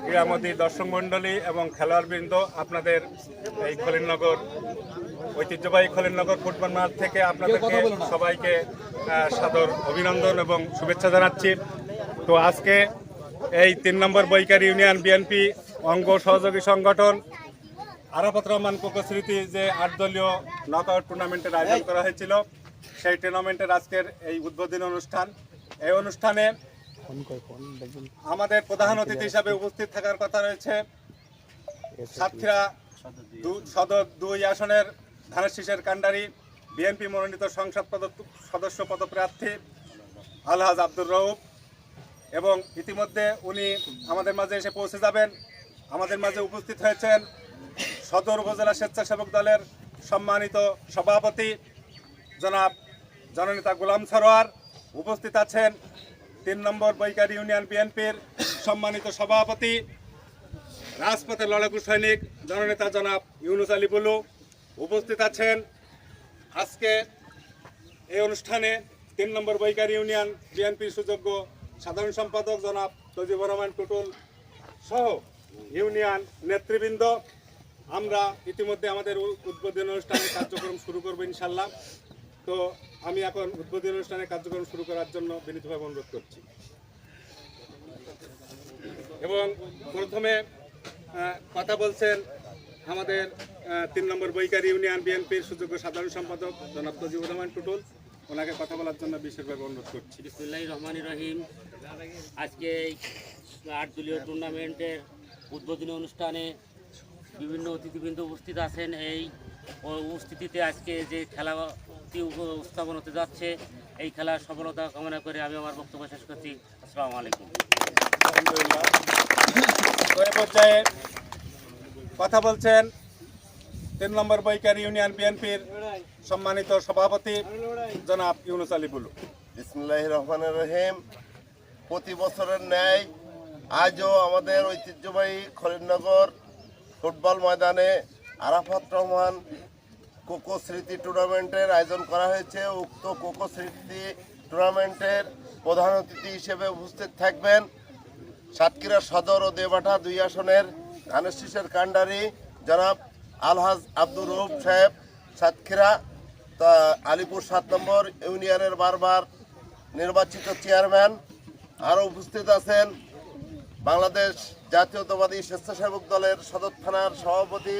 ক্রীড়ামোদী দর্শক মণ্ডলী এবং খেলোয়াড়বৃন্দ, আপনাদের এই খলিলনগর ঐতিহ্যবাহী খলিলনগর ফুটবল মাঠ থেকে আপনাদেরকে সবাইকে সাদর অভিনন্দন এবং শুভেচ্ছা জানাচ্ছি। তো আজকে এই 3 নম্বর বৈকারি ইউনিয়ন বিএনপি অঙ্গ সহযোগী সংগঠন আরাফাত রহমান কোকো স্মৃতি যে 8 দলীয় নকআউট টুর্নামেন্টের আয়োজন করা হয়েছিল, সেই টুর্নামেন্টের আজকের এই উদ্বোধনী অনুষ্ঠান। এই অনুষ্ঠানে আমাদের প্রধান অতিথি হিসাবে উপস্থিত থাকার কথা রয়েছে সাতক্ষীরা সদর 2 আসনের ধানের শীষের কাণ্ডারি বিএনপি মনোনীত সংসদ সদস্য পদপ্রার্থী আলহাজ আব্দুর রউফ, এবং ইতিমধ্যে উনি আমাদের মাঝে এসে পৌঁছে যাবেন। আমাদের মাঝে উপস্থিত হয়েছেন সদর উপজেলা স্বেচ্ছাসেবক দলের সম্মানিত সভাপতি জনাব জননেতা গোলাম সরোয়ার। উপস্থিত আছেন 3 নম্বর বৈকারি ইউনিয়ন বিএনপির সম্মানিত সভাপতি রাজপথের লড়াকু সৈনিক জননেতা জনাব ইউনুস আলী বুলু। উপস্থিত আছেন আজকে এই অনুষ্ঠানে 3 নম্বর বৈকারি ইউনিয়ন বিএনপির সুযোগ্য সাধারণ সম্পাদক জনাব তজিবুর রহমান টুটুল সহ ইউনিয়ন নেতৃবৃন্দ। আমরা ইতিমধ্যে আমাদের উদ্বোধনী অনুষ্ঠানের কার্যক্রম শুরু করব ইনশাল্লাহ। তো আমি এখন উদ্বোধনী অনুষ্ঠানের কার্যক্রম শুরু করার জন্য বিনীতভাবে অনুরোধ করছি। এবং প্রথমে কথা বলছেন আমাদের 3 নম্বর বৈকারি ইউনিয়ন বিএনপির সুযোগ্য সাধারণ সম্পাদক জনাব তজিবুর রহমান টুটুল। ওনাকে কথা বলার জন্য বিশেষভাবে অনুরোধ করছি। বিসমিল্লাহির রহমানির রহিম। আজকে 8 দলীয় টুর্নামেন্টের উদ্বোধনী অনুষ্ঠানে বিভিন্ন অতিথিবৃন্দ উপস্থিত আছেন। এই উপস্থিতিতে আজকে যে খেলাটি উপস্থাপন হতে যাচ্ছে, এই খেলার সফলতা কামনা করে আমি আমার বক্তব্য শেষ করছি। আসসালামু আলাইকুম। আলহামদুলিল্লাহ। তো এই পর্যায়ে কথা বলছেন 3 নম্বর বৈকারি ইউনিয়ন বিএনপির সম্মানিত সভাপতি জনাব ইউনুস আলী বুলু। বিসমিল্লাহির রহমানির রহিম। প্রতি বছরের ন্যায় আজও আমাদের ঐতিহ্যবাহী খলিলনগর ফুটবল ময়দানে আরাফাত রহমান কোকো স্মৃতি টুর্নামেন্টের আয়োজন করা হয়েছে। উক্ত কোকো স্মৃতি টুর্নামেন্টের প্রধান অতিথি হিসেবে উপস্থিত থাকবেন সাতক্ষীরা সদর ও দেবাটা 2 আসনের ধানের শীষের কাণ্ডারি জনাব আলহাজ আব্দুর রউফ সাহেব সাতক্ষীরা আলিপুর 7 নম্বর ইউনিয়নের বারবার নির্বাচিত চেয়ারম্যান। আরও উপস্থিত আছেন বাংলাদেশ জাতীয়তাবাদী স্বেচ্ছাসেবক দলের সদর থানার সভাপতি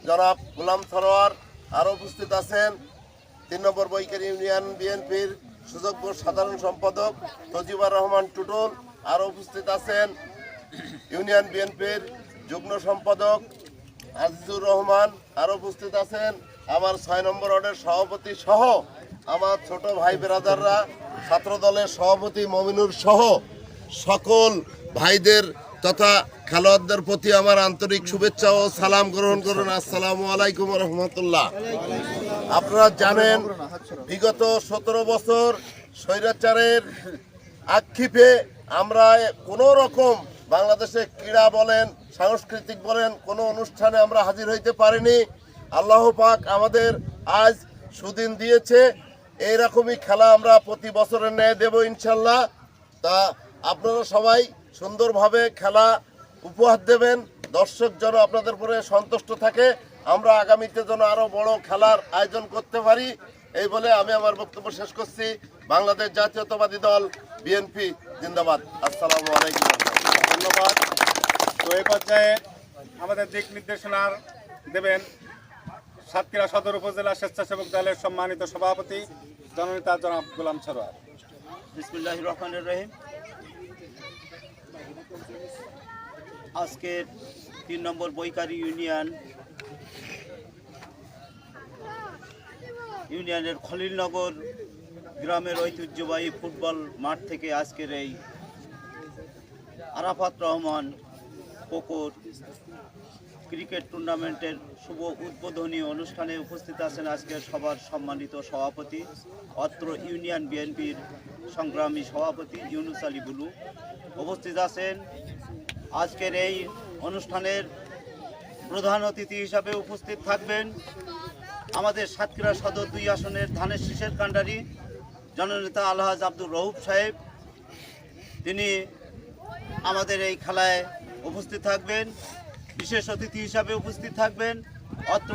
জনাব গোলাম সরোয়ার। আরও উপস্থিত আছেন 3 নম্বর বৈকারি ইউনিয়ন বিএনপির সুযোগ্য সাধারণ সম্পাদক তজিবুর রহমান টুটুল। আরও উপস্থিত আছেন ইউনিয়ন বিএনপির যুগ্ম সম্পাদক আজিজুর রহমান। আরও উপস্থিত আছেন আমার 6 নম্বর ওয়ার্ডের সভাপতি সহ আমার ছোট ভাই বেরাদাররা, ছাত্র দলের সভাপতি মমিনুর সহ সকল ভাইদের তথা খেলোয়াড়দের প্রতি আমার আন্তরিক শুভেচ্ছা ও সালাম গ্রহণ করুন। আসসালামু আলাইকুম রহমতুল্লাহ। আপনারা জানেন বিগত 17 বছর স্বৈরাচারের আক্ষেপে আমরা কোনো রকম বাংলাদেশে ক্রীড়া বলেন সাংস্কৃতিক বলেন কোনো অনুষ্ঠানে আমরা হাজির হইতে পারিনি। আল্লাহ পাক আমাদের আজ সুদিন দিয়েছে। এইরকমই খেলা আমরা প্রতি বছরের ন্যায় দেব ইনশাল্লাহ। তা আপনারা সবাই সুন্দরভাবে খেলা উপহার দেবেন, দর্শক যেন আপনাদের উপরে সন্তুষ্ট থাকে, আমরা আগামীতে যেন আরও বড় খেলার আয়োজন করতে পারি, এই বলে আমি আমার বক্তব্য শেষ করছি। বাংলাদেশ জাতীয়তাবাদী দল বিএনপি জিন্দাবাদ। আসসালামু আলাইকুম। ধন্যবাদ। তো এই পর্যায়ে আমাদের দিক নির্দেশনা দেবেন সাতক্ষীরা সদর উপজেলা স্বেচ্ছাসেবক দলের সম্মানিত সভাপতি জননেতা জনাব গোলাম সরোয়ার। বিসমিল্লাহির রহমানির রহিম। আজকের 3 নম্বর বৈকারি ইউনিয়নের খলিলনগর গ্রামের ঐতিহ্যবাহী ফুটবল মাঠ থেকে আজকের এই আরাফাত রহমান কোকোর ক্রিকেট টুর্নামেন্টের শুভ উদ্বোধনী অনুষ্ঠানে উপস্থিত আছেন আজকের সবার সম্মানিত সভাপতি অত্র ইউনিয়ন বিএনপির সংগ্রামী সভাপতি ইউনুস আলী বুলু। উপস্থিত আছেন আজকের এই অনুষ্ঠানের প্রধান অতিথি হিসাবে উপস্থিত থাকবেন আমাদের সাতক্ষীরা সদর 2 আসনের ধানের শীষের কাণ্ডারি জননেতা আলহাজ আব্দুর রউফ সাহেব, তিনি আমাদের এই খেলায় উপস্থিত থাকবেন। বিশেষ অতিথি হিসাবে উপস্থিত থাকবেন অত্র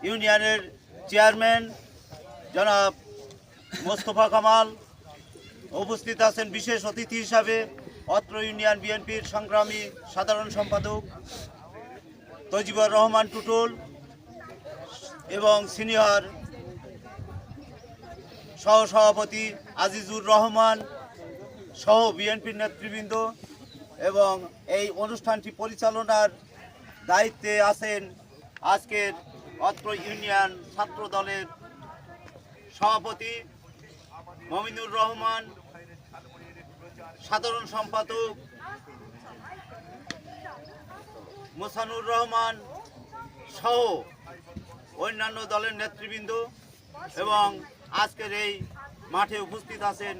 ইউনিয়নের চেয়ারম্যান জনাব মোস্তফা কামাল। উপস্থিত আছেন বিশেষ অতিথি হিসাবে অত্র ইউনিয়ন বিএনপির সংগ্রামী সাধারণ সম্পাদক তজিবুর রহমান টুটুল এবং সিনিয়র সহসভাপতি আজিজুর রহমান সহ বিএনপির নেতৃবৃন্দ, এবং এই অনুষ্ঠানটি পরিচালনার দায়িত্বে আছেন আজকের অত্র ইউনিয়ন ছাত্র দলের সভাপতি মমিনুর রহমান, সাধারণ সম্পাদক মোসানুর রহমান সহ অন্যান্য দলের নেতৃবৃন্দ, এবং আজকের এই মাঠে উপস্থিত আছেন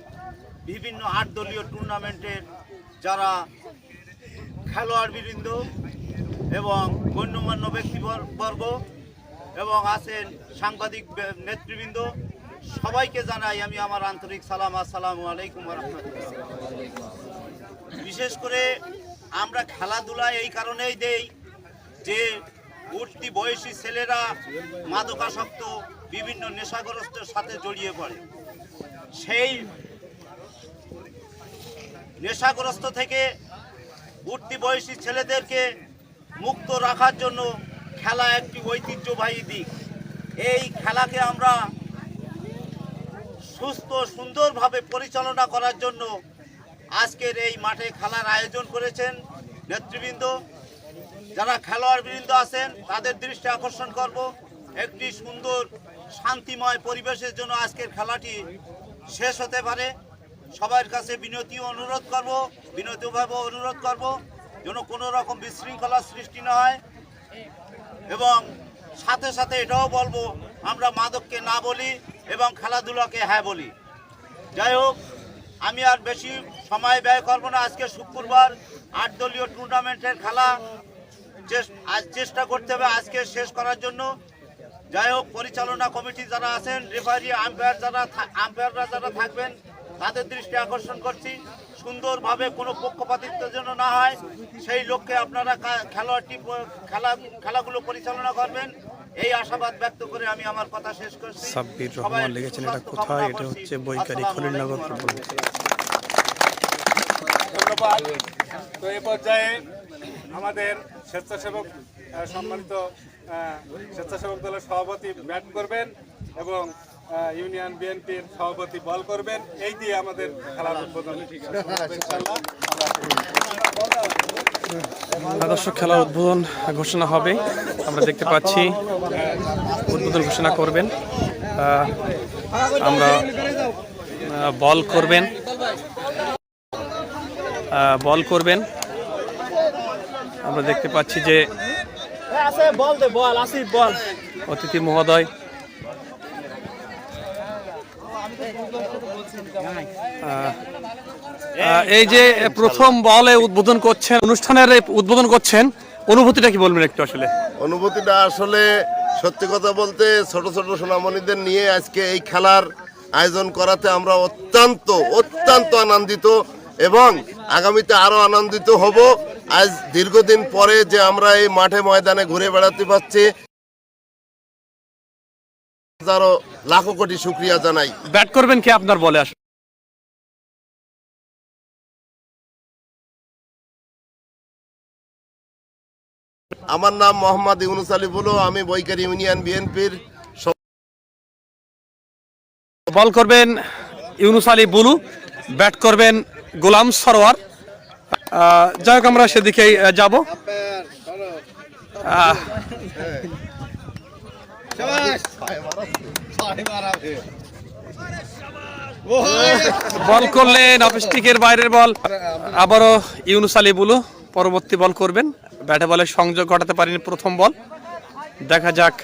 বিভিন্ন 8 দলীয় টুর্নামেন্টের যারা খেলোয়াড়বৃন্দ এবং গণ্যমান্য ব্যক্তিবর্গ, এবং আছেন সাংবাদিক নেতৃবৃন্দ। সবাইকে জানাই আমি আমার আন্তরিক সালাম, আসসালামু আলাইকুম ওয়া রাহমাতুল্লাহ। বিশেষ করে আমরা খেলাধুলা এই কারণেই দেই যে উঠতি বয়সী ছেলেরা মাদকাসক্ত বিভিন্ন নেশাগ্রস্তের সাথে জড়িয়ে পড়ে। সেই নেশাগ্রস্ত থেকে উঠতি বয়সী ছেলেদেরকে মুক্ত রাখার জন্য খেলা একটি ঐতিহ্যবাহী দিক। এই খেলাকে আমরা সুস্থ সুন্দরভাবে পরিচালনা করার জন্য আজকের এই মাঠে খেলার আয়োজন করেছেন নেতৃবৃন্দ। যারা খেলোয়াড়বৃন্দ আছেন তাদের দৃষ্টি আকর্ষণ করব, একটি সুন্দর শান্তিময় পরিবেশের জন্য আজকের খেলাটি শেষ হতে পারে। সবার কাছে বিনতীভাবে অনুরোধ করব যেন কোনো রকম বিশৃঙ্খলার সৃষ্টি না হয়, এবং সাথে সাথে এটাও বলবো আমরা মাদককে না বলি এবং খেলাধুলাকে হ্যাঁ বলি। যাই হোক, আমি আর বেশি সময় ব্যয় করব না। আজকে শুক্রবার 8 দলীয় টুর্নামেন্টের খেলা চেষ্টা করতে হবে আজকে শেষ করার জন্য। যাই হোক, পরিচালনা কমিটি যারা আছেন, রেফারি, আম্পায়াররা যারা থাকবেন তাদের দৃষ্টি আকর্ষণ করছি সুন্দরভাবে কোনো পক্ষপাতিত্ব যেন না হয়, সেই লক্ষ্যে আপনারা খেলাগুলো পরিচালনা করবেন এই আশাবাদ ব্যক্ত করে আমি আমার কথা শেষ করছি। সাব্বির রহমান লিখেছেন এটা কোথায়? এটা হচ্ছে বৈকারি খলিলনগর ফুটবল। ধন্যবাদ। তো এই পর্যায়ে আমাদের সম্মানিত স্বেচ্ছাসেবক দলের সভাপতি ব্যাট করবেন এবং ইউনিয়ন বিএনপির সভাপতি বল করবেন। এই দিয়ে আমাদের খেলার উদ্বোধন ইনশাআল্লাহ। দর্শক, খেলার উদ্বোধন ঘোষণা হবে। আমরা দেখতে পাচ্ছি উদ্বোধন ঘোষণা করবেন, আমরা বল করবেন। আমরা দেখতে পাচ্ছি যে অতিথি মহোদয় এই যে প্রথম বলে উদ্বোধন করছেন, অনুষ্ঠানের উদ্বোধন করছেন, অনুভূতিটা কি বলবেন একটু? আসলে অনুভূতিটা আসলে সত্যি কথা বলতে ছোট ছোট সোনামণিদের নিয়ে আজকে এই খেলার আয়োজন করাতে আমরা অত্যন্ত আনন্দিত, এবং আগামীতে আরো আনন্দিত হব। আজ দীর্ঘদিন পরে যে আমরা এই মাঠে ময়দানে ঘুরে বেড়াতে পারছি, হাজারো লাখো কোটি শুকরিয়া জানাই। ব্যাট করবেন কি আপনার বলে? আসলে আমার নাম মোহাম্মদ ইউনুস আলী বুলু, আমি বৈকারি ইউনিয়ন বিএনপির। বল করবেন ইউনুস আলী বুলু, ব্যাট করবেন গোলাম সরোয়ার। যাই হোক, আমরা সেদিকেই যাব। বল করলেন অফস্টিকের বাইরের বল, আবারও ইউনুস আলী বুলু পরবর্তী বল করবেন। ব্যাটে বলে সংযোগ ঘটাতে পারেনি প্রথম বল, দেখা যাক।